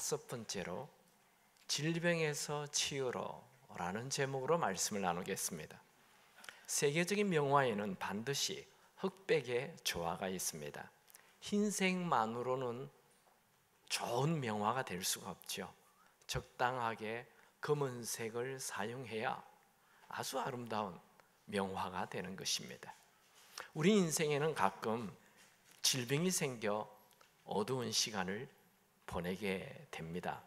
5번째로 질병에서 치유로라는 제목으로 말씀을 나누겠습니다. 세계적인 명화에는 반드시 흑백의 조화가 있습니다. 흰색만으로는 좋은 명화가 될 수가 없죠. 적당하게 검은색을 사용해야 아주 아름다운 명화가 되는 것입니다. 우리 인생에는 가끔 질병이 생겨 어두운 시간을 보내게 됩니다.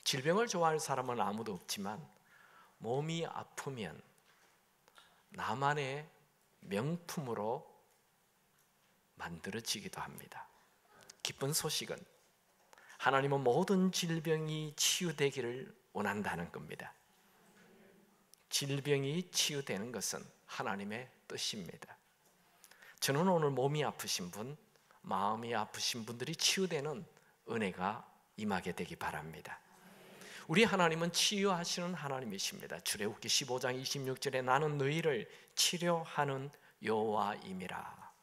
질병을 좋아할 사람은 아무도 없지만 몸이 아프면 나만의 명품으로 만들어지기도 합니다. 기쁜 소식은 하나님은 모든 질병이 치유되기를 원한다는 겁니다. 질병이 치유되는 것은 하나님의 뜻입니다. 저는 오늘 몸이 아프신 분, 마음이 아프신 분들이 치유되는 은혜가 임하게 되기 바랍니다. 우리 하나님은 치유하시는 하나님이십니다. 출애굽기 15장 26절에 나는 너희를 치료하는 여호와임이라.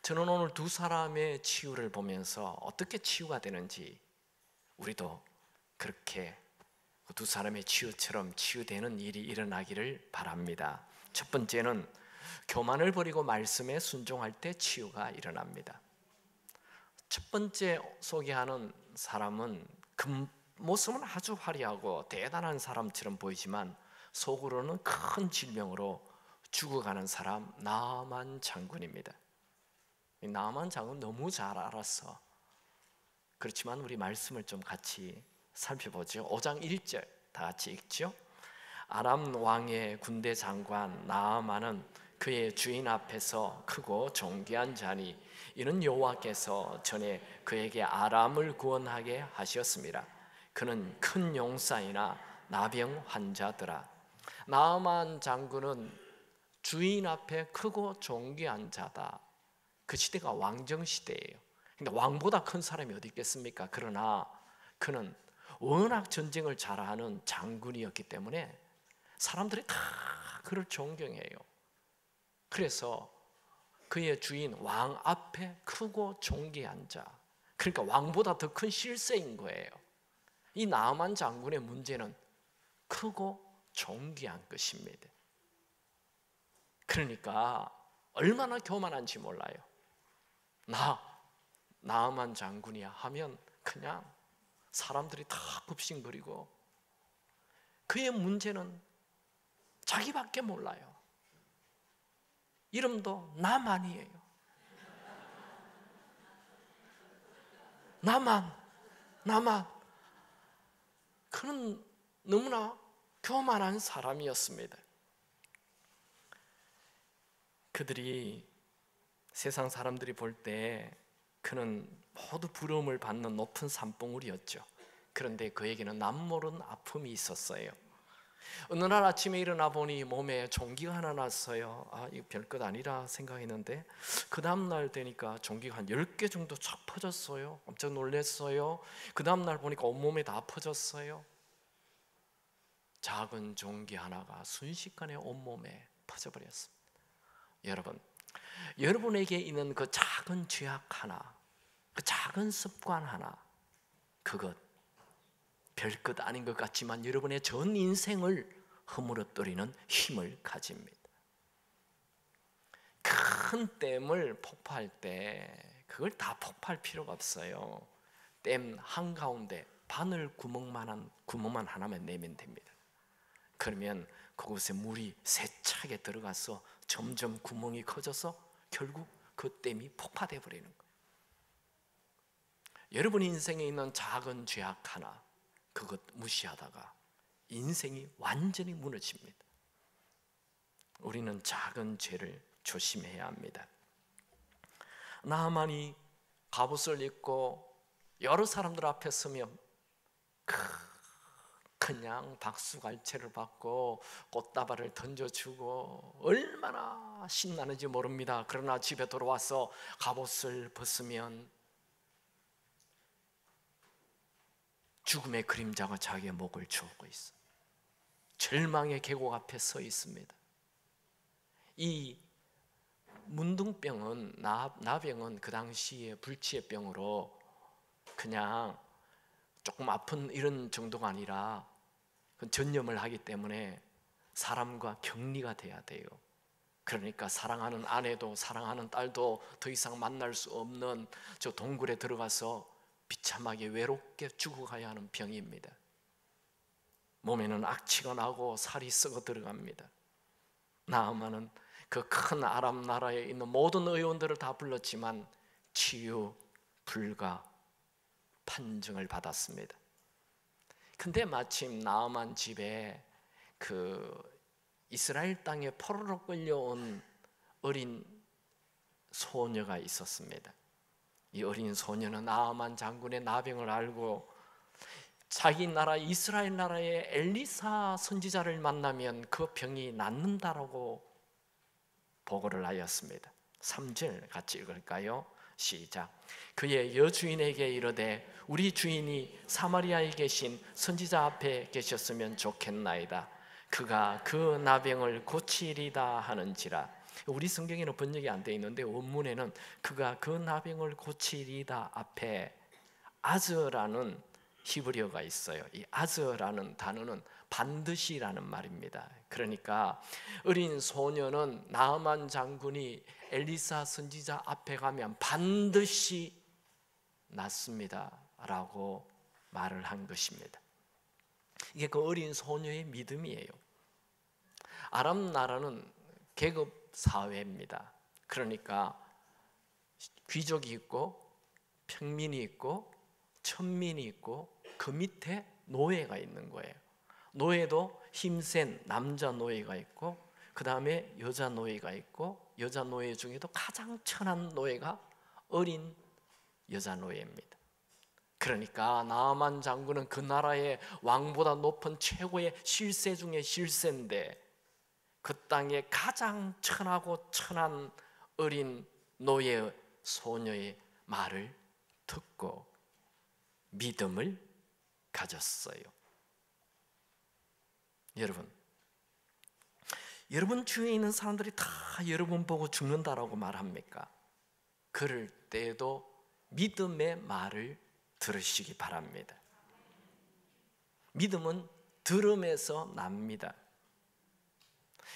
저는 오늘 두 사람의 치유를 보면서 어떻게 치유가 되는지 우리도 그렇게 두 사람의 치유처럼 치유되는 일이 일어나기를 바랍니다. 첫 번째는 교만을 버리고 말씀에 순종할 때 치유가 일어납니다. 첫 번째 소개하는 사람은 겉모습은 아주 화려하고 대단한 사람처럼 보이지만 속으로는 큰 질병으로 죽어가는 사람 나만 장군입니다. 나만 장군 너무 잘 알았어. 그렇지만 우리 말씀을 좀 같이 살펴보죠. 5장 1절 다 같이 읽죠. 아람 왕의 군대 장관 나아만은 그의 주인 앞에서 크고 존귀한 자니 이는 여호와께서 전에 그에게 아람을 구원하게 하셨습니다. 그는 큰 용사이나 나병 환자더라. 나아만 장군은 주인 앞에 크고 존귀한 자다. 그 시대가 왕정 시대예요. 근데 왕보다 큰 사람이 어디 있겠습니까? 그러나 그는 워낙 전쟁을 잘하는 장군이었기 때문에 사람들이 다 그를 존경해요. 그래서 그의 주인 왕 앞에 크고 존귀한 자, 그러니까 왕보다 더 큰 실세인 거예요. 이 나아만 장군의 문제는 크고 존귀한 것입니다. 그러니까 얼마나 교만한지 몰라요. 나아만 장군이야 하면 그냥 사람들이 다 급신거리고, 그의 문제는 자기밖에 몰라요. 이름도 나만이에요. 나만. 그는 너무나 교만한 사람이었습니다. 그들이 세상 사람들이 볼 때 그는 모두 부러움을 받는 높은 산봉우리였죠. 그런데 그에게는 남모른 아픔이 있었어요. 어느 날 아침에 일어나 보니 몸에 종기가 하나 났어요. 이거 별것 아니라 생각했는데 그 다음날 되니까 종기가 한 10개 정도 쫙 퍼졌어요. 깜짝 놀랐어요. 그 다음날 보니까 온몸에 다 퍼졌어요. 작은 종기 하나가 순식간에 온몸에 퍼져버렸습니다. 여러분에게 있는 그 작은 죄악 하나, 그 작은 습관 하나, 그것 별것 아닌 것 같지만 여러분의 전 인생을 허물어뜨리는 힘을 가집니다. 큰 댐을 폭파할 때 그걸 다 폭파할 필요가 없어요. 댐 한가운데 바늘 구멍만 하나만 내면 됩니다. 그러면 그곳에 물이 세차게 들어가서 점점 구멍이 커져서 결국 그 댐이 폭파돼 버리는 거예요. 여러분 인생에 있는 작은 죄악 하나, 그것 무시하다가 인생이 완전히 무너집니다. 우리는 작은 죄를 조심해야 합니다. 나아만이 갑옷을 입고 여러 사람들 앞에 서면 그냥 박수갈채를 받고 꽃다발을 던져주고 얼마나 신나는지 모릅니다. 그러나 집에 돌아와서 갑옷을 벗으면 죽음의 그림자가 자기의 목을 조우고 있어. 절망의 계곡 앞에 서 있습니다. 이 문둥병은 나병은 그 당시에 불치의 병으로 그냥 조금 아픈 이런 정도가 아니라 전염을 하기 때문에 사람과 격리가 돼야 돼요. 그러니까 사랑하는 아내도 사랑하는 딸도 더 이상 만날 수 없는 저 동굴에 들어가서 비참하게 외롭게 죽어가야 하는 병입니다. 몸에는 악취가 나고 살이 썩어 들어갑니다. 나아만은 그 큰 아람 나라에 있는 모든 의원들을 다 불렀지만 치유 불가 판정을 받았습니다. 근데 마침 나아만 집에 그 이스라엘 땅에 포로로 끌려온 어린 소녀가 있었습니다. 이 어린 소녀는 나아만 장군의 나병을 알고 자기 나라 이스라엘 나라의 엘리사 선지자를 만나면 그 병이 낫는다라고 보고를 하였습니다. 3절 같이 읽을까요? 시작. 그의 여주인에게 이르되 우리 주인이 사마리아에 계신 선지자 앞에 계셨으면 좋겠나이다. 그가 그 나병을 고치리다 하는지라. 우리 성경에는 번역이 안 되어 있는데 원문에는 그가 그 나병을 고치리다 앞에 아즈라는 히브리어가 있어요. 이 아즈라는 단어는 반드시라는 말입니다. 그러니까 어린 소녀는 나아만 장군이 엘리사 선지자 앞에 가면 반드시 낫습니다 라고 말을 한 것입니다. 이게 그 어린 소녀의 믿음이에요. 아람 나라는 계급 사회입니다. 그러니까 귀족이 있고 평민이 있고 천민이 있고 그 밑에 노예가 있는 거예요. 노예도 힘센 남자 노예가 있고 그 다음에 여자 노예가 있고 여자 노예 중에도 가장 천한 노예가 어린 여자 노예입니다. 그러니까 나아만 장군은 그 나라의 왕보다 높은 최고의 실세 중에 실세인데 그 땅에 가장 천하고 천한 어린 노예 소녀의 말을 듣고 믿음을 가졌어요. 여러분 주위에 있는 사람들이 다 여러분 보고 죽는다라고 말합니까? 그럴 때에도 믿음의 말을 들으시기 바랍니다. 믿음은 들음에서 납니다.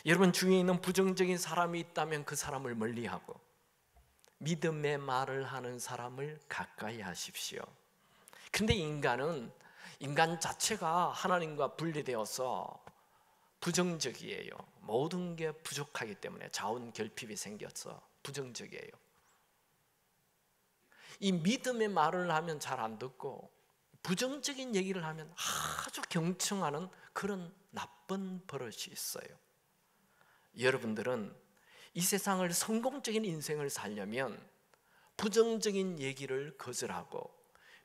여러분 주위에 있는 부정적인 사람이 있다면 그 사람을 멀리하고 믿음의 말을 하는 사람을 가까이 하십시오. 그런데 인간 자체가 하나님과 분리되어서 부정적이에요. 모든 게 부족하기 때문에 자원 결핍이 생겨서 부정적이에요. 이 믿음의 말을 하면 잘 안 듣고 부정적인 얘기를 하면 아주 경청하는 그런 나쁜 버릇이 있어요. 여러분들은 이 세상을 성공적인 인생을 살려면 부정적인 얘기를 거절하고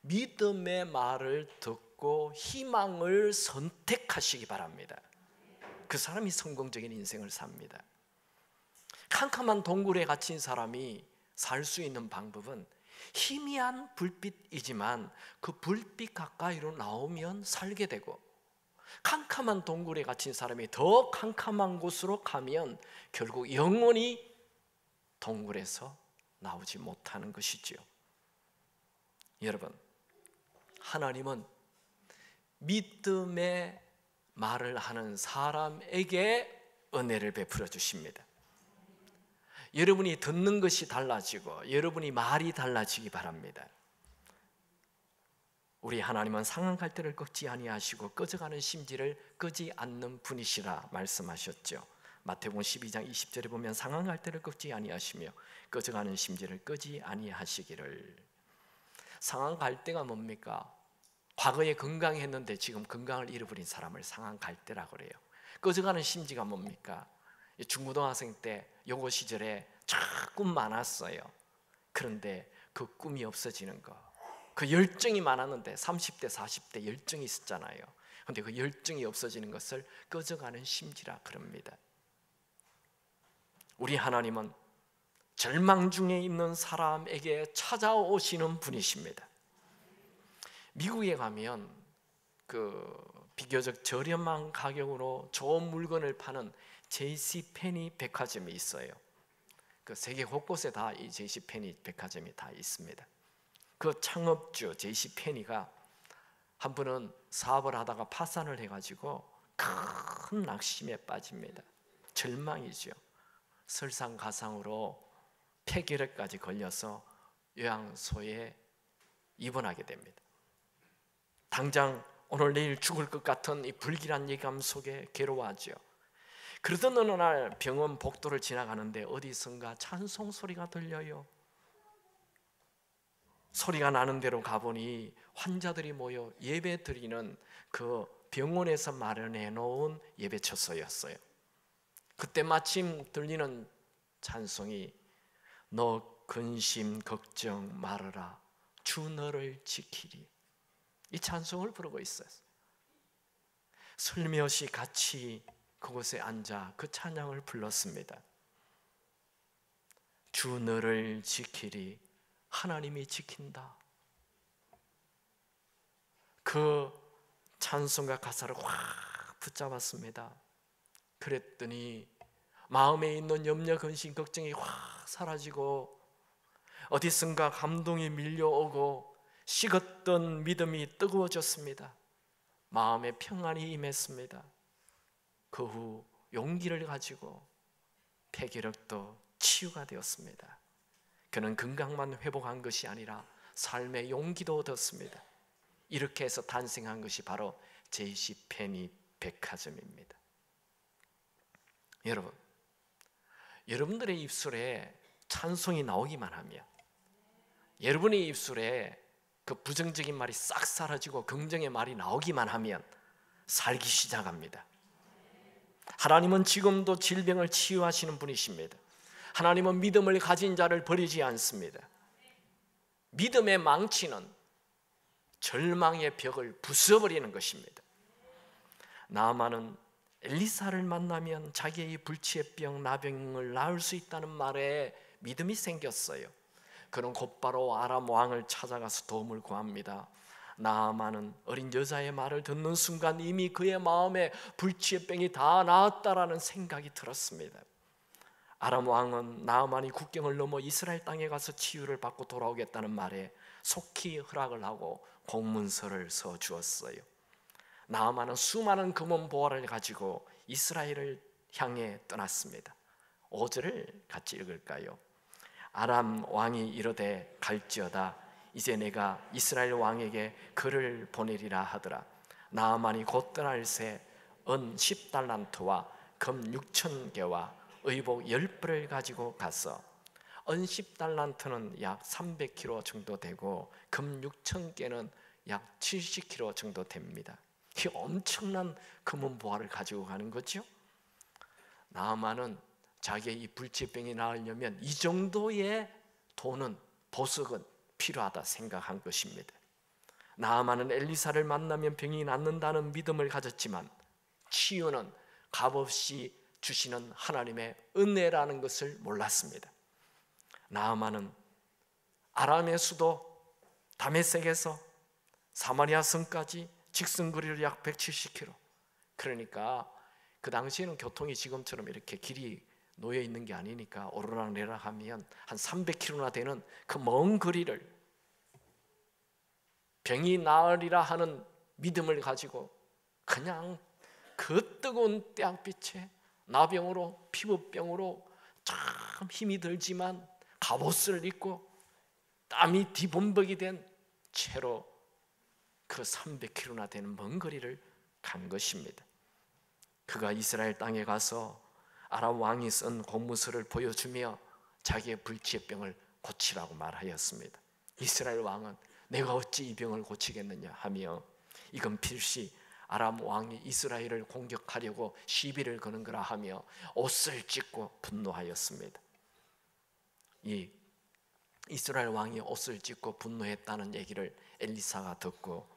믿음의 말을 듣고 희망을 선택하시기 바랍니다. 그 사람이 성공적인 인생을 삽니다. 캄캄한 동굴에 갇힌 사람이 살 수 있는 방법은 희미한 불빛이지만 그 불빛 가까이로 나오면 살게 되고 캄캄한 동굴에 갇힌 사람이 더 캄캄한 곳으로 가면 결국 영원히 동굴에서 나오지 못하는 것이지요. 여러분, 하나님은 믿음의 말을 하는 사람에게 은혜를 베풀어 주십니다. 여러분이 듣는 것이 달라지고 여러분이 말이 달라지기 바랍니다. 우리 하나님은 상한 갈대를 꺾지 아니하시고 꺼져가는 심지를 끄지 않는 분이시라 말씀하셨죠. 마태복음 12장 20절에 보면 상한 갈대를 꺾지 아니하시며 꺼져가는 심지를 끄지 아니하시기를. 상한 갈대가 뭡니까? 과거에 건강했는데 지금 건강을 잃어버린 사람을 상한 갈대라고 그래요. 꺼져가는 심지가 뭡니까? 중고등학생 때 요고 시절에 꿈 많았어요. 그런데 그 꿈이 없어지는 거. 그 열정이 많았는데 30대 40대 열정이 있었잖아요. 그런데 그 열정이 없어지는 것을 꺼져가는 심지라 그럽니다. 우리 하나님은 절망 중에 있는 사람에게 찾아오시는 분이십니다. 미국에 가면 비교적 저렴한 가격으로 좋은 물건을 파는 JC페니 백화점이 있어요. 세계 곳곳에 다 이 JC페니 백화점이 다 있습니다. 그 창업주 제시 페니가 한 번은 사업을 하다가 파산을 해가지고 큰 낙심에 빠집니다. 절망이죠. 설상가상으로 폐결핵까지 걸려서 요양소에 입원하게 됩니다. 당장 오늘 내일 죽을 것 같은 이 불길한 예감 속에 괴로워하죠. 그러던 어느 날 병원 복도를 지나가는데 어디선가 찬송 소리가 들려요. 소리가 나는 데로 가보니 환자들이 모여 예배 드리는 그 병원에서 마련해 놓은 예배처소였어요. 그때 마침 들리는 찬송이 너 근심 걱정 말아라 주 너를 지키리, 이 찬송을 부르고 있었어요. 슬며시 같이 그곳에 앉아 그 찬양을 불렀습니다. 주 너를 지키리, 하나님이 지킨다. 그 찬송과 가사를 확 붙잡았습니다. 그랬더니 마음에 있는 염려, 근심, 걱정이 확 사라지고 어디선가 감동이 밀려오고 식었던 믿음이 뜨거워졌습니다. 마음에 평안이 임했습니다. 그 후 용기를 가지고 폐결핵도 치유가 되었습니다. 그는 건강만 회복한 것이 아니라 삶의 용기도 얻었습니다. 이렇게 해서 탄생한 것이 바로 제시 페니 백화점입니다. 여러분, 여러분들의 입술에 찬송이 나오기만 하면, 여러분의 입술에 그 부정적인 말이 싹 사라지고 긍정의 말이 나오기만 하면 살기 시작합니다. 하나님은 지금도 질병을 치유하시는 분이십니다. 하나님은 믿음을 가진 자를 버리지 않습니다. 믿음의 망치는 절망의 벽을 부숴버리는 것입니다. 나아만은 엘리사를 만나면 자기의 불치의 병, 나병을 나을 수 있다는 말에 믿음이 생겼어요. 그는 곧바로 아람 왕을 찾아가서 도움을 구합니다. 나아만은 어린 여자의 말을 듣는 순간 이미 그의 마음에 불치의 병이 다 나았다라는 생각이 들었습니다. 아람 왕은 나아만이 국경을 넘어 이스라엘 땅에 가서 치유를 받고 돌아오겠다는 말에 속히 허락을 하고 공문서를 써주었어요. 나아만은 수많은 금은 보화를 가지고 이스라엘을 향해 떠났습니다. 5절을 같이 읽을까요? 아람 왕이 이르되 갈지어다 이제 내가 이스라엘 왕에게 글을 보내리라 하더라. 나아만이 곧 떠날 새 은 10달란트와 금 6,000개와 의복 10벌을 가지고 갔어. 은 10달란트는 약 300kg 정도 되고 금 6,000개는 약 70kg 정도 됩니다. 이 엄청난 금은 보화를 가지고 가는 거죠. 나아만은 자기의 이 불치병이 나으려면 이 정도의 돈은, 보석은 필요하다 생각한 것입니다. 나아만은 엘리사를 만나면 병이 낫는다는 믿음을 가졌지만 치유는 값없이 주시는 하나님의 은혜라는 것을 몰랐습니다. 나아만은 아람의 수도 다메섹에서 사마리아 성까지 직선거리를 약 170km, 그러니까 그 당시에는 교통이 지금처럼 이렇게 길이 놓여 있는 게 아니니까 오르락내리락 하면 한 300km나 되는 그 먼 거리를 병이 나으리라 하는 믿음을 가지고 그냥 그 뜨거운 태양빛에 나병으로, 피부병으로 참 힘이 들지만 갑옷을 입고 땀이 뒤범벅이 된 채로 그 300km나 되는 먼 거리를 간 것입니다. 그가 이스라엘 땅에 가서 아람 왕이 쓴 공문서를 보여주며 자기의 불치의 병을 고치라고 말하였습니다. 이스라엘 왕은 내가 어찌 이 병을 고치겠느냐 하며 이건 필시 아람 왕이 이스라엘을 공격하려고 시비를 거는 거라 하며 옷을 찢고 분노하였습니다. 이 이스라엘 왕이 옷을 찢고 분노했다는 얘기를 엘리사가 듣고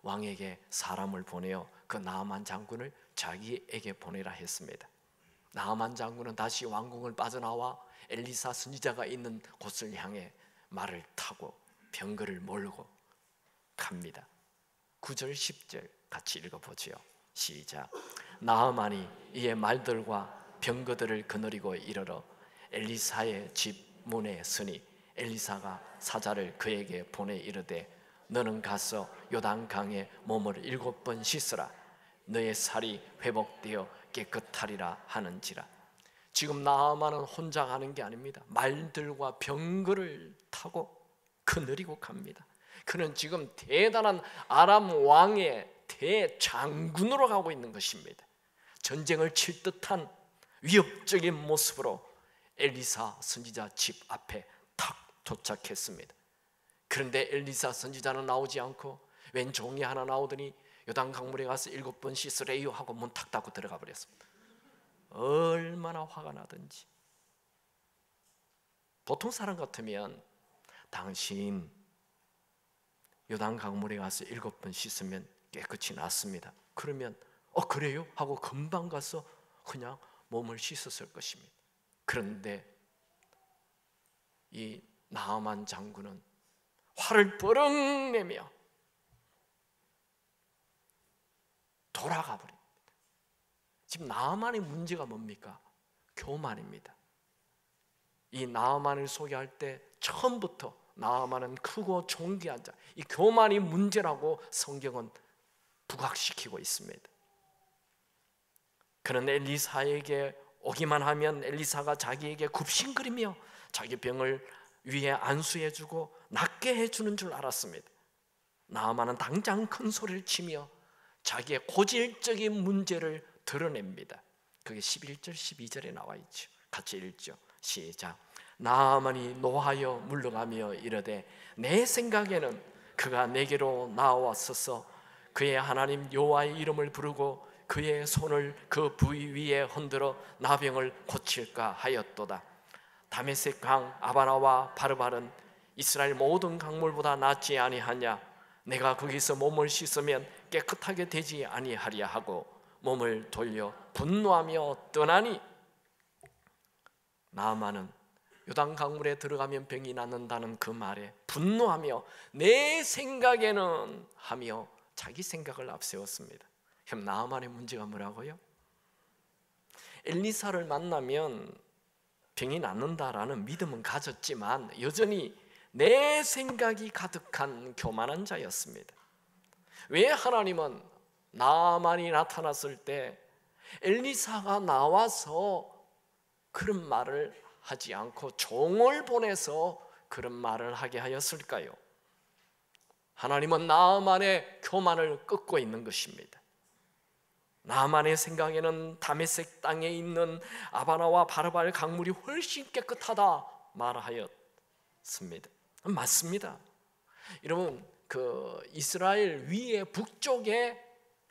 왕에게 사람을 보내어 그 나아만 장군을 자기에게 보내라 했습니다. 나아만 장군은 다시 왕궁을 빠져나와 엘리사 선지자가 있는 곳을 향해 말을 타고 병거를 몰고 갑니다. 9절 10절 같이 읽어보지요. 시작. 나아만이 이에 말들과 병거들을 거느리고 이르러 엘리사의 집 문에 서니 엘리사가 사자를 그에게 보내 이르되 너는 가서 요단강에 몸을 7번 씻으라. 너의 살이 회복되어 깨끗하리라 하는지라. 지금 나아만은 혼자 가는 게 아닙니다. 말들과 병거를 타고 그느리고 갑니다. 그는 지금 대단한 아람 왕의 대장군으로 가고 있는 것입니다. 전쟁을 칠 듯한 위협적인 모습으로 엘리사 선지자 집 앞에 탁 도착했습니다. 그런데 엘리사 선지자는 나오지 않고 웬 종이 하나 나오더니 요단 강물에 가서 7번 씻으래요 하고 문 탁 닫고 들어가 버렸습니다. 얼마나 화가 나든지. 보통 사람 같으면 당신 요단 강물에 가서 7번 씻으면 깨끗이 낫습니다. 그러면 그래요? 하고 금방 가서 그냥 몸을 씻었을 것입니다. 그런데 이 나아만 장군은 화를 버럭 내며 돌아가 버립니다. 지금 나아만의 문제가 뭡니까? 교만입니다. 이 나아만을 소개할 때 처음부터 나아만은 크고 존귀한 자, 이 교만이 문제라고 성경은 부각시키고 있습니다. 그는 엘리사에게 오기만 하면 엘리사가 자기에게 굽신거리며 자기 병을 위에 안수해주고 낫게 해주는 줄 알았습니다. 나아만은 당장 큰 소리를 치며 자기의 고질적인 문제를 드러냅니다. 그게 11절 12절에 나와 있죠. 같이 읽죠. 시작. 나아만이 노하여 물러가며 이르되 내 생각에는 그가 내게로 나와서서 그의 하나님 여호와의 이름을 부르고 그의 손을 그 부위 위에 흔들어 나병을 고칠까 하였도다. 다메섹 강 아바나와 바르발은 이스라엘 모든 강물보다 낫지 아니하냐. 내가 거기서 몸을 씻으면 깨끗하게 되지 아니하리야 하고 몸을 돌려 분노하며 떠나니, 나아만은 요단 강물에 들어가면 병이 낫는다는 그 말에 분노하며 내 생각에는 하며 자기 생각을 앞세웠습니다. 그럼 나아만의 문제가 뭐라고요? 엘리사를 만나면 병이 낫는다라는 믿음은 가졌지만 여전히 내 생각이 가득한 교만한 자였습니다. 왜 하나님은 나아만이 나타났을 때 엘리사가 나와서 그런 말을 하지 않고 종을 보내서 그런 말을 하게 하였을까요? 하나님은 나아만의 교만을 꺾고 있는 것입니다. 나아만의 생각에는 다메섹 땅에 있는 아바나와 바르발 강물이 훨씬 깨끗하다 말하였습니다. 맞습니다. 여러분, 그 이스라엘 위에 북쪽에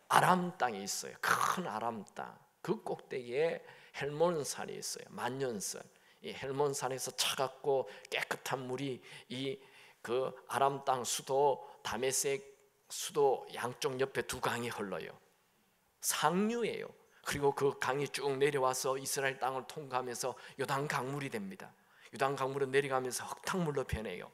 아람 땅이 있어요. 큰 아람 땅. 그 꼭대기에 헬몬산이 있어요. 만년산. 이 헬몬산에서 차갑고 깨끗한 물이 이 그 아람 땅 수도 다메섹 수도 양쪽 옆에 두 강이 흘러요. 상류예요. 그리고 그 강이 쭉 내려와서 이스라엘 땅을 통과하면서 요단 강물이 됩니다. 요단 강물은 내려가면서 흙탕물로 변해요.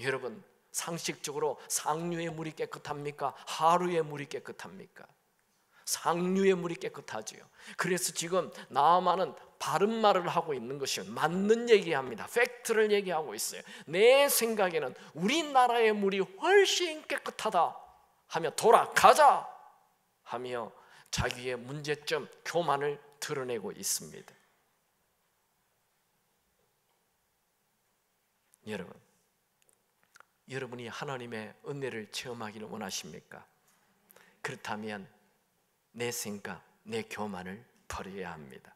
여러분, 상식적으로 상류의 물이 깨끗합니까? 하류의 물이 깨끗합니까? 상류의 물이 깨끗하지요. 그래서 지금 나아만은 바른 말을 하고 있는 것이 맞는 얘기합니다. 팩트를 얘기하고 있어요. 내 생각에는 우리나라의 물이 훨씬 깨끗하다 하며 돌아가자 하며 자기의 문제점, 교만을 드러내고 있습니다. 여러분이 하나님의 은혜를 체험하기를 원하십니까? 그렇다면 내 생각, 내 교만을 버려야 합니다.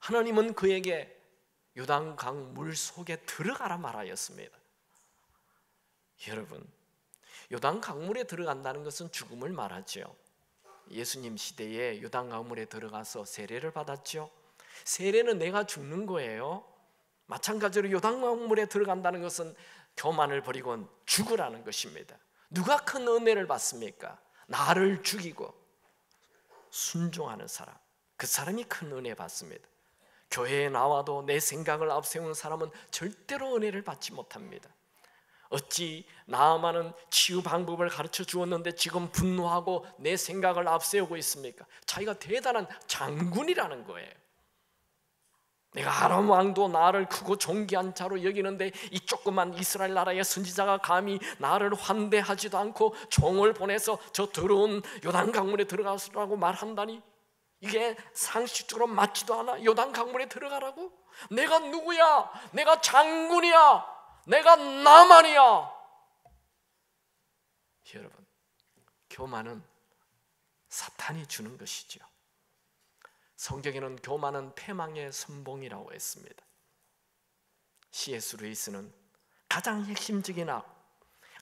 하나님은 그에게 요단강 물 속에 들어가라 말하였습니다. 여러분, 요단 강물에 들어간다는 것은 죽음을 말하죠. 예수님 시대에 요단 강물에 들어가서 세례를 받았죠. 세례는 내가 죽는 거예요. 마찬가지로 요단 강물에 들어간다는 것은 교만을 버리고 죽으라는 것입니다. 누가 큰 은혜를 받습니까? 나를 죽이고 순종하는 사람, 그 사람이 큰 은혜 받습니다. 교회에 나와도 내 생각을 앞세우는 사람은 절대로 은혜를 받지 못합니다. 어찌 나아만은 치유 방법을 가르쳐 주었는데 지금 분노하고 내 생각을 앞세우고 있습니까? 자기가 대단한 장군이라는 거예요. 내가 아람 왕도 나를 크고 존귀한 자로 여기는데 이 조그만 이스라엘 나라의 선지자가 감히 나를 환대하지도 않고 종을 보내서 저 더러운 요단 강물에 들어가라고 말한다니, 이게 상식적으로 맞지도 않아. 요단 강물에 들어가라고? 내가 누구야? 내가 장군이야? 내가 나만이야? 여러분, 교만은 사탄이 주는 것이죠. 성경에는 교만은 패망의 선봉이라고 했습니다. C.S. 루이스는 가장 핵심적인 악,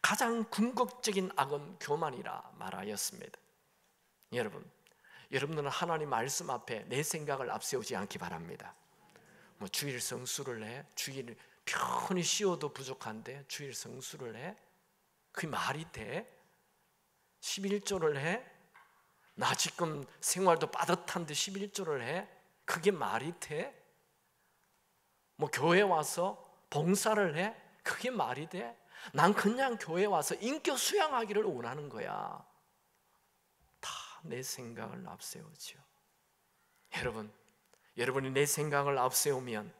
가장 궁극적인 악은 교만이라 말하였습니다. 여러분들은 하나님 말씀 앞에 내 생각을 앞세우지 않기 바랍니다. 주일 성수를 해, 주일 편히 쉬어도 부족한데 주일 성수를 해? 그게 말이 돼? 11조를 해? 나 지금 생활도 빠듯한데 11조를 해? 그게 말이 돼? 교회 와서 봉사를 해? 그게 말이 돼? 난 그냥 교회 와서 인격 수양하기를 원하는 거야. 다 내 생각을 앞세우죠. 여러분이 내 생각을 앞세우면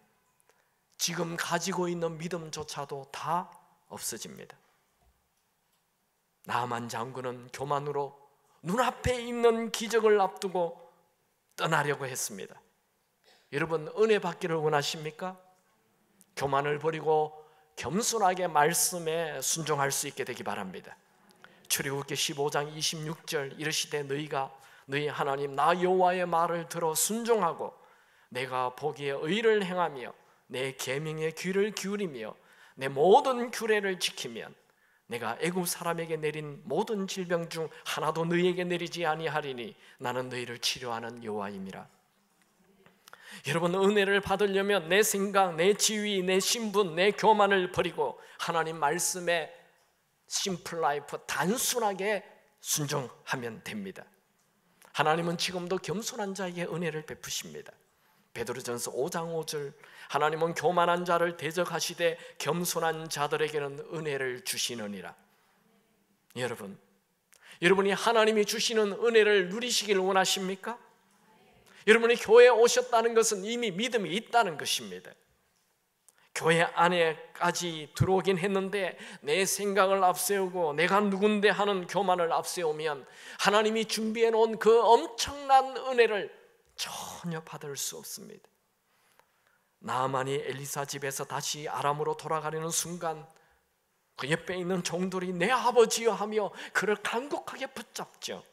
지금 가지고 있는 믿음조차도 다 없어집니다. 나만 장군은 교만으로 눈앞에 있는 기적을 앞두고 떠나려고 했습니다. 여러분, 은혜 받기를 원하십니까? 교만을 버리고 겸손하게 말씀에 순종할 수 있게 되기 바랍니다. 출애굽기 15장 26절 이르시되 너희 하나님 나 여호와의 말을 들어 순종하고 내가 보기에 의를 행하며 내 계명에 귀를 기울이며 내 모든 규례를 지키면 내가 애굽 사람에게 내린 모든 질병 중 하나도 너희에게 내리지 아니하리니 나는 너희를 치료하는 여호와임이라. 여러분, 은혜를 받으려면 내 생각, 내 지위, 내 신분, 내 교만을 버리고 하나님 말씀에 심플 라이프, 단순하게 순종하면 됩니다. 하나님은 지금도 겸손한 자에게 은혜를 베푸십니다. 베드로전서 5장 5절 하나님은 교만한 자를 대적하시되 겸손한 자들에게는 은혜를 주시느니라. 여러분이 하나님이 주시는 은혜를 누리시길 원하십니까? 여러분이 교회에 오셨다는 것은 이미 믿음이 있다는 것입니다. 교회 안에까지 들어오긴 했는데 내 생각을 앞세우고 내가 누군데 하는 교만을 앞세우면 하나님이 준비해 놓은 그 엄청난 은혜를 전혀 받을 수 없습니다. 나아만이 엘리사 집에서 다시 아람으로 돌아가려는 순간 그 옆에 있는 종들이 내 아버지여 하며 그를 간곡하게 붙잡죠.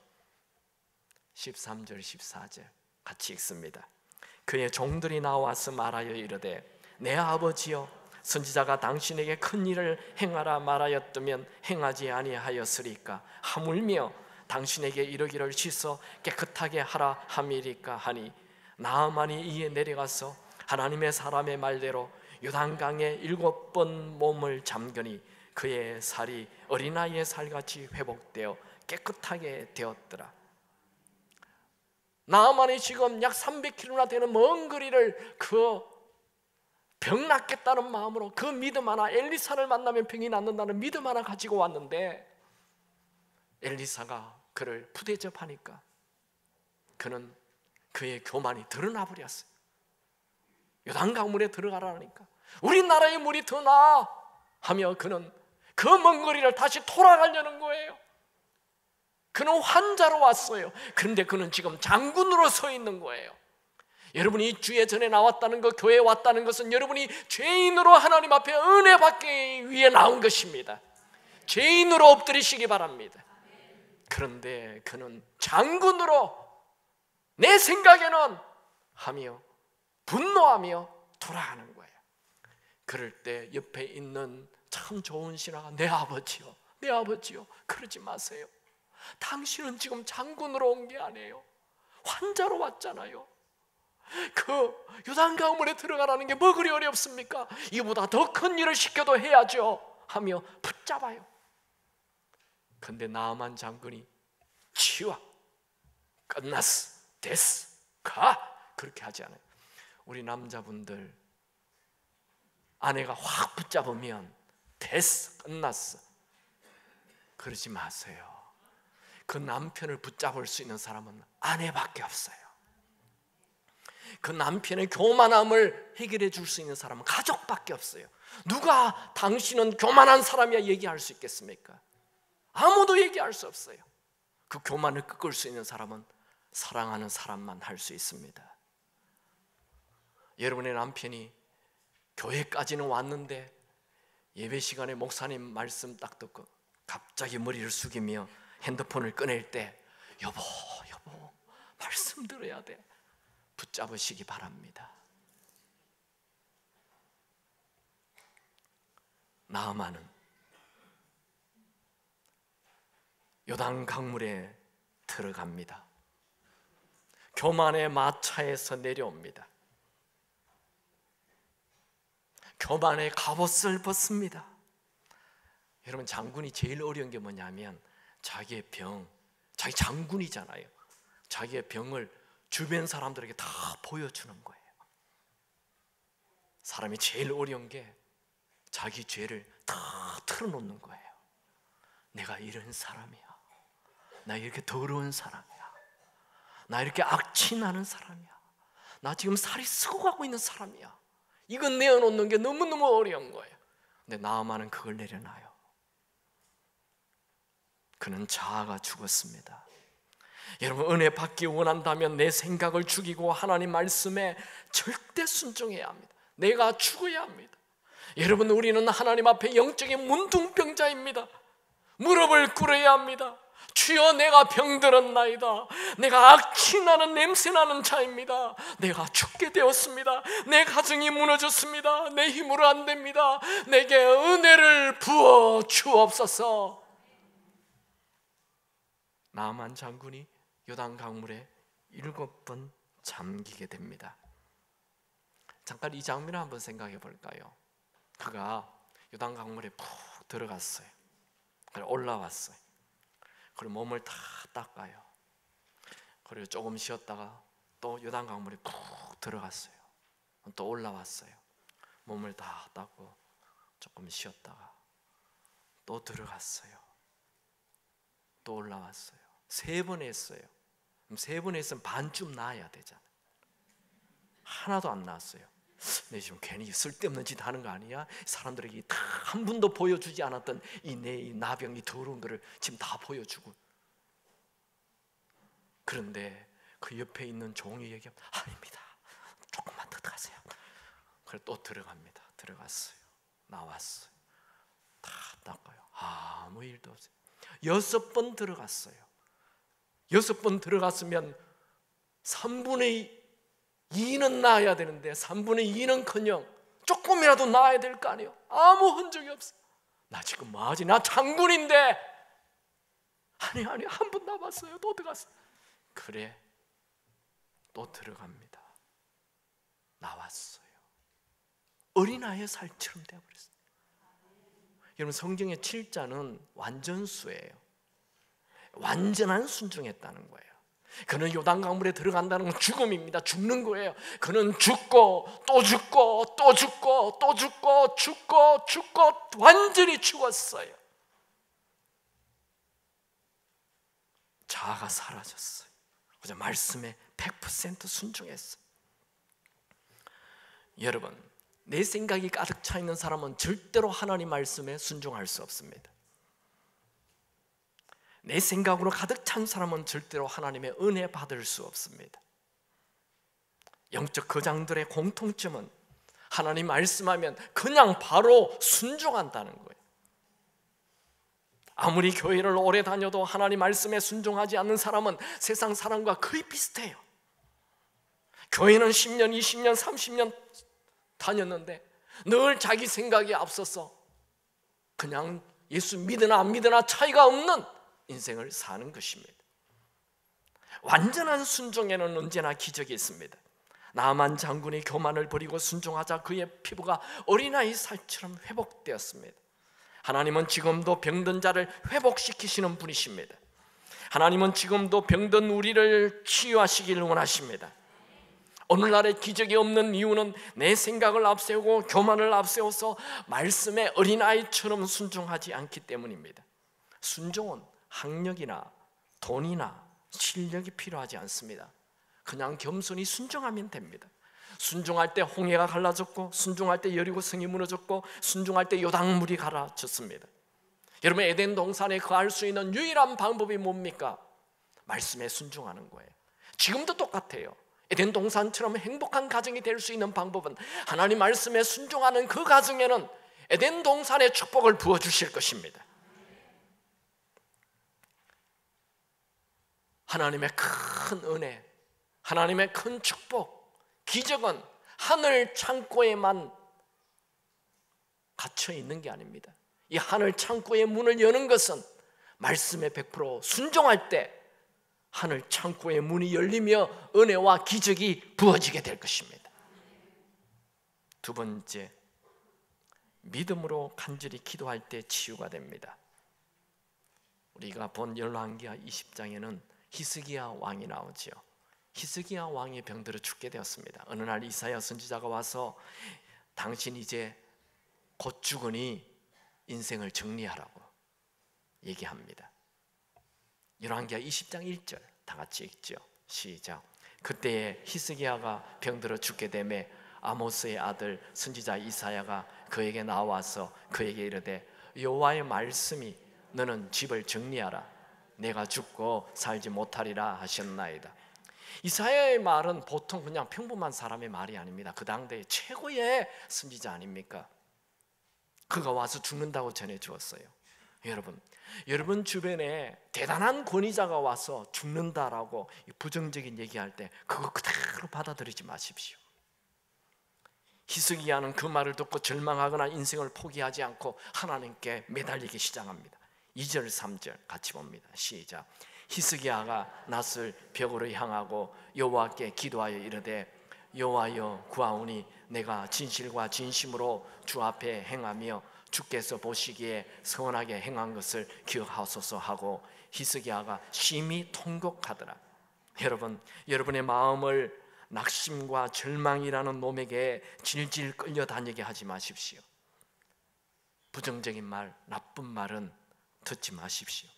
13절 14절 같이 읽습니다. 그의 종들이 나와서 말하여 이르되 내 아버지여 선지자가 당신에게 큰 일을 행하라 말하였다면 행하지 아니하였으리까? 하물며 당신에게 이르기를 씻어 깨끗하게 하라 함이리까 하니 나아만이 이에 내려가서 하나님의 사람의 말대로 요단강에 7번 몸을 잠그니 그의 살이 어린아이의 살같이 회복되어 깨끗하게 되었더라. 나아만이 지금 약 300km나 되는 먼 거리를 병 낫겠다는 마음으로 그 믿음 하나, 엘리사를 만나면 병이 낫는다는 믿음 하나 가지고 왔는데 엘리사가 그를 부대접하니까 그는 그의 교만이 드러나 버렸어요. 요단강물에 들어가라니까 우리나라의 물이 더 나아 하며 그는 그 먼 거리를 다시 돌아가려는 거예요. 그는 환자로 왔어요. 그런데 그는 지금 장군으로 서 있는 거예요. 여러분이 주에 전에 나왔다는 것, 교회에 왔다는 것은 여러분이 죄인으로 하나님 앞에 은혜 받기 위해 나온 것입니다. 죄인으로 엎드리시기 바랍니다. 그런데 그는 장군으로 내 생각에는 하며 분노하며 돌아가는 거예요. 그럴 때 옆에 있는 참 좋은 신하가 내 아버지요, 내 아버지요, 그러지 마세요. 당신은 지금 장군으로 온 게 아니에요. 환자로 왔잖아요. 그 요단강물에 들어가라는 게 뭐 그리 어렵습니까? 이보다 더 큰 일을 시켜도 해야죠 하며 붙잡아요. 근데 나아만 장군이 치워, 끝났어, 됐어, 가, 그렇게 하지 않아요. 우리 남자분들 아내가 확 붙잡으면 됐어, 끝났어, 그러지 마세요. 그 남편을 붙잡을 수 있는 사람은 아내밖에 없어요. 그 남편의 교만함을 해결해 줄 수 있는 사람은 가족밖에 없어요. 누가 당신은 교만한 사람이야 얘기할 수 있겠습니까? 아무도 얘기할 수 없어요. 그 교만을 꺾을 수 있는 사람은 사랑하는 사람만 할 수 있습니다. 여러분의 남편이 교회까지는 왔는데 예배 시간에 목사님 말씀 딱 듣고 갑자기 머리를 숙이며 핸드폰을 꺼낼 때 여보 말씀 들어야 돼, 붙잡으시기 바랍니다. 나아만은 요단 강물에 들어갑니다. 교만의 마차에서 내려옵니다. 교만의 갑옷을 벗습니다. 여러분, 장군이 제일 어려운 게 뭐냐면 자기의 병, 자기 장군이잖아요. 자기의 병을 주변 사람들에게 다 보여주는 거예요. 사람이 제일 어려운 게 자기 죄를 다 털어놓는 거예요. 내가 이런 사람이야. 나 이렇게 더러운 사람이야. 나 이렇게 악취나는 사람이야. 나 지금 살이 쓰고 가고 있는 사람이야. 이건 내어놓는 게 너무너무 어려운 거예요. 근데 나아만은 그걸 내려놔요. 그는 자아가 죽었습니다. 여러분, 은혜 받기 원한다면 내 생각을 죽이고 하나님 말씀에 절대 순종해야 합니다. 내가 죽어야 합니다. 여러분, 우리는 하나님 앞에 영적인 문둥병자입니다. 무릎을 꿇어야 합니다. 주여, 내가 병들었나이다. 내가 악취나는 냄새나는 자입니다. 내가 죽게 되었습니다. 내 가정이 무너졌습니다. 내 힘으로 안 됩니다. 내게 은혜를 부어 주옵소서. 나아만 장군이 요단 강물에 7번 잠기게 됩니다. 잠깐 이 장면을 한번 생각해 볼까요? 그가 요단 강물에 푹 들어갔어요. 그리고 올라왔어요. 그리고 몸을 다 닦아요. 그리고 조금 쉬었다가 또 요단 강물에 푹 들어갔어요. 또 올라왔어요. 몸을 다 닦고 조금 쉬었다가 또 들어갔어요. 또 올라왔어요. 3번 했어요. 그럼 3번 했으면 반쯤 나아야 되잖아요. 하나도 안 나왔어요. 내 지금 괜히 쓸데없는 짓 하는 거 아니야? 사람들에게 다 한 번도 보여주지 않았던 이 나병이 더러운 거를 지금 다 보여주고. 그런데 그 옆에 있는 종이 얘기하면 아닙니다. 조금만 더 들어가세요. 그래 또 들어갑니다. 들어갔어요. 나왔어요. 다 닦아요. 아무 일도 없어요. 6번 들어갔어요. 6번 들어갔으면 3분의 2는 나아야 되는데 3분의 2는커녕 조금이라도 나아야 될 거 아니에요. 아무 흔적이 없어. 나 지금 뭐하지? 나 장군인데. 아니 한 번 남았어요. 또 들어갔어요. 그래 또 들어갑니다. 나왔어요. 어린아이의 살처럼 되어버렸어요. 여러분, 성경의 7자는 완전수예요. 완전한 순종했다는 거예요. 그는 요단강물에 들어간다는 건 죽음입니다. 죽는 거예요. 그는 죽고 또 죽고 또 죽고 또 죽고 죽고 완전히 죽었어요. 자아가 사라졌어요. 그저 말씀에 100% 순종했어요. 여러분, 내 생각이 가득 차 있는 사람은 절대로 하나님 말씀에 순종할 수 없습니다. 내 생각으로 가득 찬 사람은 절대로 하나님의 은혜 받을 수 없습니다. 영적 거장들의 공통점은 하나님 말씀하면 그냥 바로 순종한다는 거예요. 아무리 교회를 오래 다녀도 하나님 말씀에 순종하지 않는 사람은 세상 사람과 거의 비슷해요. 교회는 10년, 20년, 30년 다녔는데 늘 자기 생각이 앞서서 그냥 예수 믿으나 안 믿으나 차이가 없는 인생을 사는 것입니다. 완전한 순종에는 언제나 기적이 있습니다. 나아만 장군이 교만을 버리고 순종하자 그의 피부가 어린아이 살처럼 회복되었습니다. 하나님은 지금도 병든 자를 회복시키시는 분이십니다. 하나님은 지금도 병든 우리를 치유하시기를 원하십니다. 오늘날의 기적이 없는 이유는 내 생각을 앞세우고 교만을 앞세워서 말씀에 어린아이처럼 순종하지 않기 때문입니다. 순종은 학력이나 돈이나 실력이 필요하지 않습니다. 그냥 겸손히 순종하면 됩니다. 순종할 때 홍해가 갈라졌고, 순종할 때 여리고 성이 무너졌고, 순종할 때 요단물이 갈라졌습니다. 여러분, 에덴 동산에 거할 수 있는 유일한 방법이 뭡니까? 말씀에 순종하는 거예요. 지금도 똑같아요. 에덴 동산처럼 행복한 가정이 될 수 있는 방법은 하나님 말씀에 순종하는 그 가정에는 에덴 동산의 축복을 부어주실 것입니다. 하나님의 큰 은혜, 하나님의 큰 축복, 기적은 하늘 창고에만 갇혀 있는 게 아닙니다. 이 하늘 창고의 문을 여는 것은 말씀에 100% 순종할 때 하늘 창고의 문이 열리며 은혜와 기적이 부어지게 될 것입니다. 두 번째, 믿음으로 간절히 기도할 때 치유가 됩니다. 우리가 본 열왕기하 20장에는 히스기야 왕이 나오지요. 히스기야 왕이 병들어 죽게 되었습니다. 어느 날 이사야 선지자가 와서 당신 이제 곧 죽으니 인생을 정리하라고 얘기합니다. 열왕기하 20장 1절 다 같이 읽죠. 시작. 그때에 히스기야가 병들어 죽게 되매 아모스의 아들 선지자 이사야가 그에게 나와서 그에게 이르되 여호와의 말씀이 너는 집을 정리하라. 내가 죽고 살지 못하리라 하셨나이다. 이사야의 말은 보통 그냥 평범한 사람의 말이 아닙니다. 그 당대의 최고의 선지자 아닙니까? 그가 와서 죽는다고 전해주었어요. 여러분 주변에 대단한 권위자가 와서 죽는다라고 부정적인 얘기할 때 그거 그대로 받아들이지 마십시오. 히스기야는 그 말을 듣고 절망하거나 인생을 포기하지 않고 하나님께 매달리기 시작합니다. 2절 3절 같이 봅니다. 시작. 히스기야가 낯을 벽으로 향하고 여호와께 기도하여 이르되 여호와여 구하오니 내가 진실과 진심으로 주 앞에 행하며 주께서 보시기에 선하게 행한 것을 기억하소서 하고 히스기야가 심히 통곡하더라. 여러분의 마음을 낙심과 절망이라는 놈에게 질질 끌려다니게 하지 마십시오. 부정적인 말, 나쁜 말은 듣지 마십시오.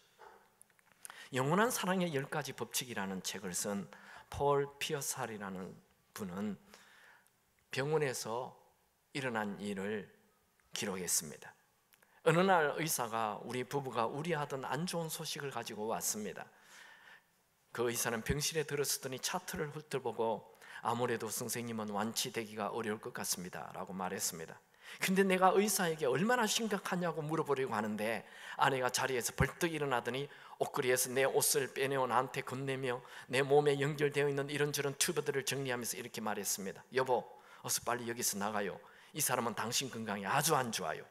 영원한 사랑의 10가지 법칙이라는 책을 쓴 폴 피어살이라는 분은 병원에서 일어난 일을 기록했습니다. 어느 날 의사가 우리 부부가 우려하던 안 좋은 소식을 가지고 왔습니다. 그 의사는 병실에 들어서더니 차트를 훑어보고 아무래도 선생님은 완치되기가 어려울 것 같습니다 라고 말했습니다. 근데 내가 의사에게 얼마나 심각하냐고 물어보려고 하는데 아내가 자리에서 벌떡 일어나더니 옷걸이에서 내 옷을 빼내어 나한테 건네며 내 몸에 연결되어 있는 이런저런 튜브들을 정리하면서 이렇게 말했습니다. 여보, 어서 빨리 여기서 나가요. 이 사람은 당신 건강이 아주 안 좋아요.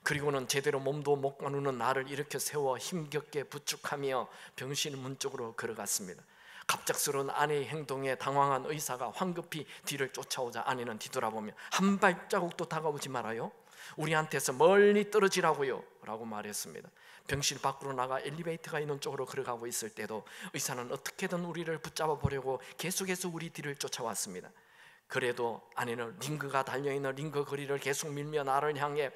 그리고는 제대로 몸도 못 가누는 나를 일으켜 세워 힘겹게 부축하며 병실 문 쪽으로 걸어갔습니다. 갑작스러운 아내의 행동에 당황한 의사가 황급히 뒤를 쫓아오자 아내는 뒤돌아보며 한 발자국도 다가오지 말아요. 우리한테서 멀리 떨어지라고요 라고 말했습니다. 병실 밖으로 나가 엘리베이터가 있는 쪽으로 걸어가고 있을 때도 의사는 어떻게든 우리를 붙잡아 보려고 계속해서 우리 뒤를 쫓아왔습니다. 그래도 아내는 링거가 달려있는 링거 거리를 계속 밀며 나를 향해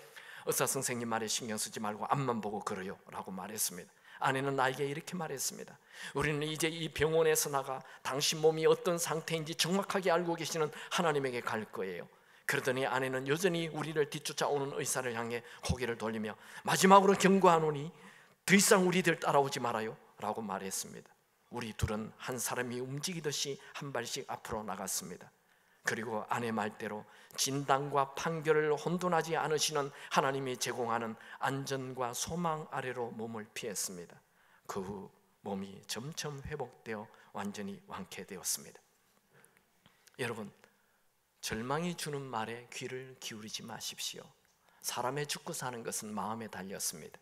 의사 선생님 말에 신경 쓰지 말고 앞만 보고 걸어요 라고 말했습니다. 아내는 나에게 이렇게 말했습니다. 우리는 이제 이 병원에서 나가 당신 몸이 어떤 상태인지 정확하게 알고 계시는 하나님에게 갈 거예요. 그러더니 아내는 여전히 우리를 뒤쫓아오는 의사를 향해 고개를 돌리며 마지막으로 경고하노니 더 이상 우리들 따라오지 말아요 라고 말했습니다. 우리 둘은 한 사람이 움직이듯이 한 발씩 앞으로 나갔습니다. 그리고 아내 말대로 진단과 판결을 혼돈하지 않으시는 하나님이 제공하는 안전과 소망 아래로 몸을 피했습니다. 그 후 몸이 점점 회복되어 완전히 완쾌되었습니다. 여러분, 절망이 주는 말에 귀를 기울이지 마십시오. 사람의 죽고 사는 것은 마음에 달렸습니다.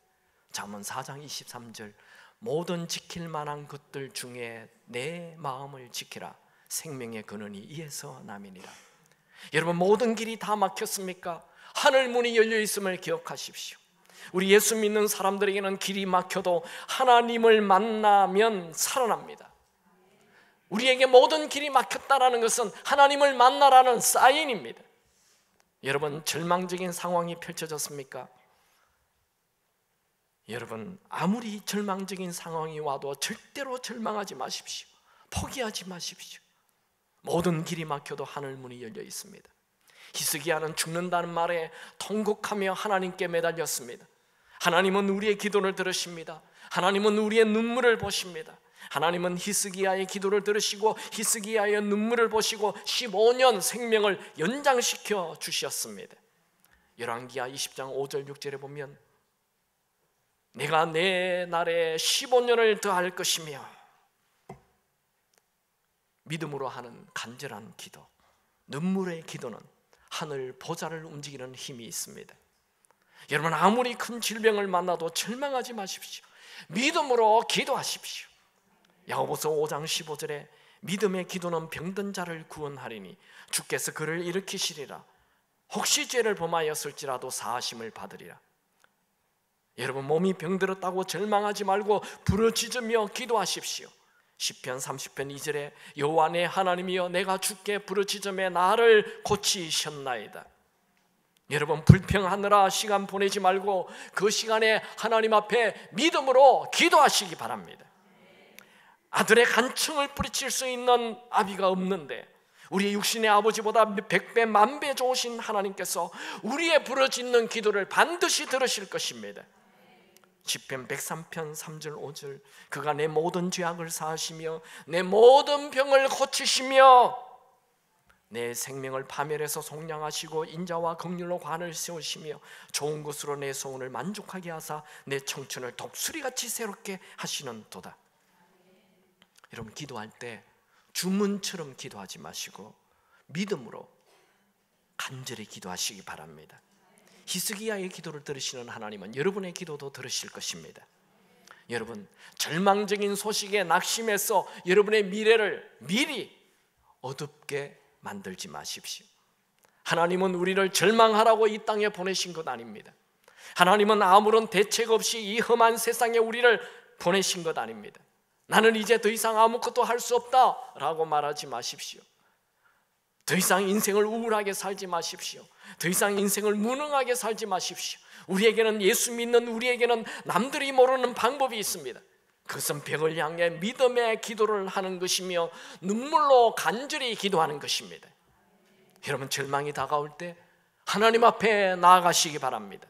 잠언 4장 23절 모든 지킬 만한 것들 중에 내 마음을 지키라. 생명의 근원이 이에서 남이니라. 여러분, 모든 길이 다 막혔습니까? 하늘 문이 열려 있음을 기억하십시오. 우리 예수 믿는 사람들에게는 길이 막혀도 하나님을 만나면 살아납니다. 우리에게 모든 길이 막혔다라는 것은 하나님을 만나라는 사인입니다. 여러분, 절망적인 상황이 펼쳐졌습니까? 여러분, 아무리 절망적인 상황이 와도 절대로 절망하지 마십시오. 포기하지 마십시오. 모든 길이 막혀도 하늘 문이 열려 있습니다. 히스기야는 죽는다는 말에 통곡하며 하나님께 매달렸습니다. 하나님은 우리의 기도를 들으십니다. 하나님은 우리의 눈물을 보십니다. 하나님은 히스기야의 기도를 들으시고 히스기야의 눈물을 보시고 15년 생명을 연장시켜 주셨습니다. 열왕기하 20장 5절 6절에 보면 내가 내 날에 15년을 더할 것이며, 믿음으로 하는 간절한 기도, 눈물의 기도는 하늘 보좌를 움직이는 힘이 있습니다. 여러분, 아무리 큰 질병을 만나도 절망하지 마십시오. 믿음으로 기도하십시오. 야고보서 5장 15절에 믿음의 기도는 병든 자를 구원하리니 주께서 그를 일으키시리라. 혹시 죄를 범하였을지라도 사하심을 받으리라. 여러분, 몸이 병들었다고 절망하지 말고 부르짖으며 기도하십시오. 시편 30편 2절에 여호와 내 하나님이여 내가 주께 부르짖음에 나를 고치셨나이다. 여러분, 불평하느라 시간 보내지 말고 그 시간에 하나님 앞에 믿음으로 기도하시기 바랍니다. 아들의 간청을 뿌리칠 수 있는 아비가 없는데 우리 육신의 아버지보다 100배 만배 좋으신 하나님께서 우리의 부르짖는 기도를 반드시 들으실 것입니다. 시편 103편 3절 5절 그가 내 모든 죄악을 사하시며 내 모든 병을 고치시며 내 생명을 파멸해서 속량하시고 인자와 긍휼로 관을 세우시며 좋은 것으로 내 소원을 만족하게 하사 내 청춘을 독수리같이 새롭게 하시는 도다. 여러분, 기도할 때 주문처럼 기도하지 마시고 믿음으로 간절히 기도하시기 바랍니다. 히스기야의 기도를 들으시는 하나님은 여러분의 기도도 들으실 것입니다. 여러분, 절망적인 소식에 낙심해서 여러분의 미래를 미리 어둡게 만들지 마십시오. 하나님은 우리를 절망하라고 이 땅에 보내신 것 아닙니다. 하나님은 아무런 대책 없이 이 험한 세상에 우리를 보내신 것 아닙니다. 나는 이제 더 이상 아무것도 할 수 없다라고 말하지 마십시오. 더 이상 인생을 우울하게 살지 마십시오. 더 이상 인생을 무능하게 살지 마십시오. 우리에게는, 예수 믿는 우리에게는 남들이 모르는 방법이 있습니다. 그것은 벽을 향해 믿음의 기도를 하는 것이며 눈물로 간절히 기도하는 것입니다. 여러분, 절망이 다가올 때 하나님 앞에 나아가시기 바랍니다.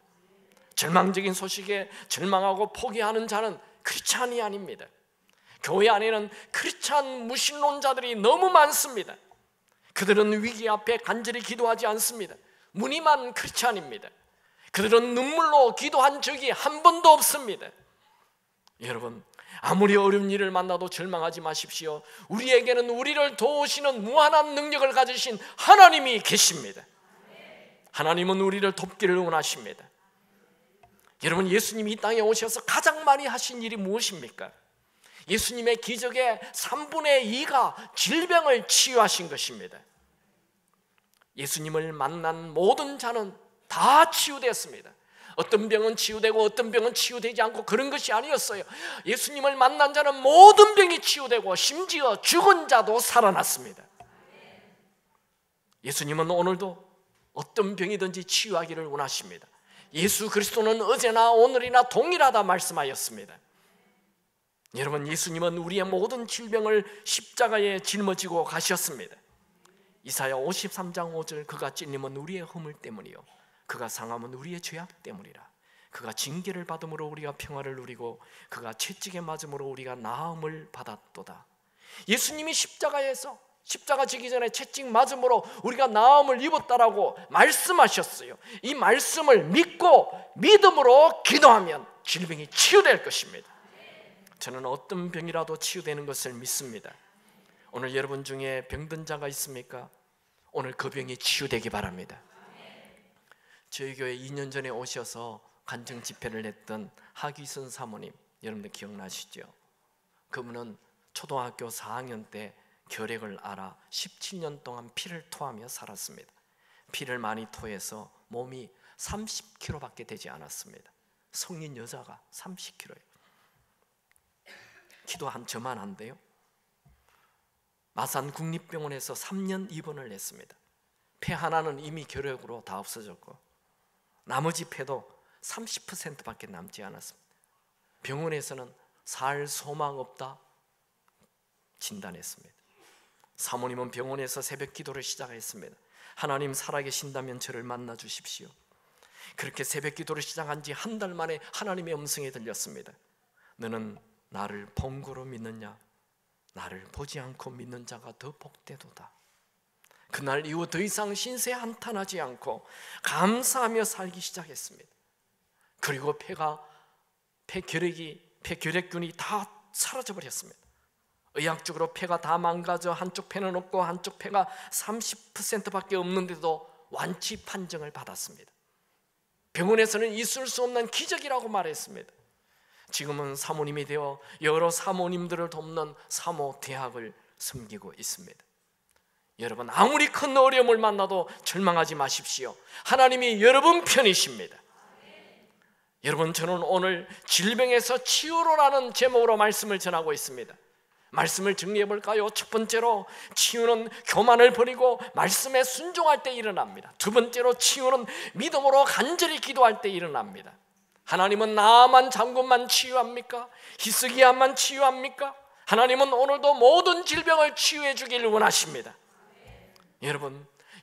절망적인 소식에 절망하고 포기하는 자는 크리스찬이 아닙니다. 교회 안에는 크리스찬 무신론자들이 너무 많습니다. 그들은 위기 앞에 간절히 기도하지 않습니다. 무늬만 크리스찬입니다. 그들은 눈물로 기도한 적이 한 번도 없습니다. 여러분, 아무리 어려운 일을 만나도 절망하지 마십시오. 우리에게는 우리를 도우시는 무한한 능력을 가지신 하나님이 계십니다. 하나님은 우리를 돕기를 원하십니다. 여러분, 예수님이 이 땅에 오셔서 가장 많이 하신 일이 무엇입니까? 예수님의 기적의 3분의 2가 질병을 치유하신 것입니다. 예수님을 만난 모든 자는 다 치유되었습니다. 어떤 병은 치유되고 어떤 병은 치유되지 않고 그런 것이 아니었어요. 예수님을 만난 자는 모든 병이 치유되고 심지어 죽은 자도 살아났습니다. 예수님은 오늘도 어떤 병이든지 치유하기를 원하십니다. 예수 그리스도는 어제나 오늘이나 동일하다 말씀하였습니다. 여러분, 예수님은 우리의 모든 질병을 십자가에 짊어지고 가셨습니다. 이사야 53장 5절 그가 찔림은 우리의 허물 때문이요 그가 상함은 우리의 죄악 때문이라. 그가 징계를 받음으로 우리가 평화를 누리고 그가 채찍에 맞음으로 우리가 나음을 받았도다. 예수님이 십자가에서 십자가 지기 전에 채찍 맞음으로 우리가 나음을 입었다라고 말씀하셨어요. 이 말씀을 믿고 믿음으로 기도하면 질병이 치유될 것입니다. 저는 어떤 병이라도 치유되는 것을 믿습니다. 오늘 여러분 중에 병든 자가 있습니까? 오늘 그 병이 치유되기 바랍니다. 저희 교회 2년 전에 오셔서 간증 집회를 했던 하기순 사모님, 여러분들 기억나시죠? 그분은 초등학교 4학년 때 결핵을 앓아 17년 동안 피를 토하며 살았습니다. 피를 많이 토해서 몸이 30kg밖에 되지 않았습니다. 성인 여자가 30kg예요. 키도 한 저만한데요. 마산 국립병원에서 3년 입원을 했습니다. 폐 하나는 이미 결핵으로 다 없어졌고 나머지 폐도 30%밖에 남지 않았습니다. 병원에서는 살 소망 없다 진단했습니다. 사모님은 병원에서 새벽 기도를 시작했습니다. 하나님 살아계신다면 저를 만나 주십시오. 그렇게 새벽 기도를 시작한 지 한 달 만에 하나님의 음성이 들렸습니다. 너는 나를 본 거로 믿느냐? 나를 보지 않고 믿는 자가 더 복되도다. 그날 이후 더 이상 신세 한탄하지 않고 감사하며 살기 시작했습니다. 그리고 폐결핵균이 다 사라져버렸습니다. 의학적으로 폐가 다 망가져 한쪽 폐는 없고 한쪽 폐가 30%밖에 없는데도 완치 판정을 받았습니다. 병원에서는 있을 수 없는 기적이라고 말했습니다. 지금은 사모님이 되어 여러 사모님들을 돕는 사모 대학을 섬기고 있습니다. 여러분, 아무리 큰 어려움을 만나도 절망하지 마십시오. 하나님이 여러분 편이십니다. 여러분, 저는 오늘 질병에서 치유로라는 제목으로 말씀을 전하고 있습니다. 말씀을 정리해 볼까요? 첫 번째로, 치유는 교만을 버리고 말씀에 순종할 때 일어납니다. 두 번째로, 치유는 믿음으로 간절히 기도할 때 일어납니다. 하나님은 나만 장군만 치유합니까? 히스기야만 치유합니까? 하나님은 오늘도 모든 질병을 치유해 주기를 원하십니다.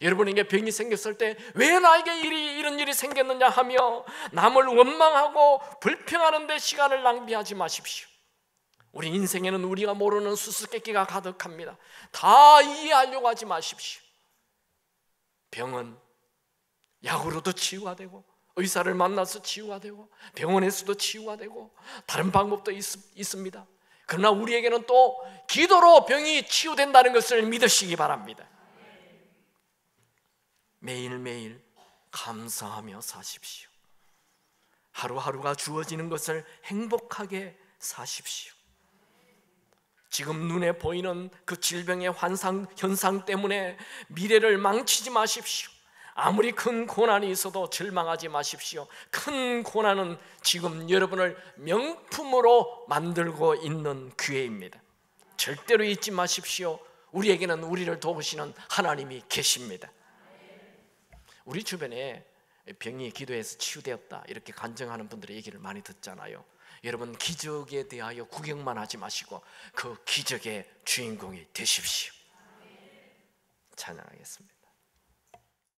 여러분에게 병이 생겼을 때 왜 나에게 이런 일이 생겼느냐 하며 남을 원망하고 불평하는 데 시간을 낭비하지 마십시오. 우리 인생에는 우리가 모르는 수수께끼가 가득합니다. 다 이해하려고 하지 마십시오. 병은 약으로도 치유가 되고, 의사를 만나서 치유가 되고, 병원에서도 치유가 되고, 다른 방법도 있습니다. 그러나 우리에게는 또 기도로 병이 치유된다는 것을 믿으시기 바랍니다. 매일매일 감사하며 사십시오. 하루하루가 주어지는 것을 행복하게 사십시오. 지금 눈에 보이는 그 질병의 현상 때문에 미래를 망치지 마십시오. 아무리 큰 고난이 있어도 절망하지 마십시오. 큰 고난은 지금 여러분을 명품으로 만들고 있는 기회입니다. 절대로 잊지 마십시오. 우리에게는 우리를 도우시는 하나님이 계십니다. 우리 주변에 병이 기도해서 치유되었다 이렇게 간증하는 분들의 얘기를 많이 듣잖아요. 여러분, 기적에 대하여 구경만 하지 마시고 그 기적의 주인공이 되십시오. 찬양하겠습니다.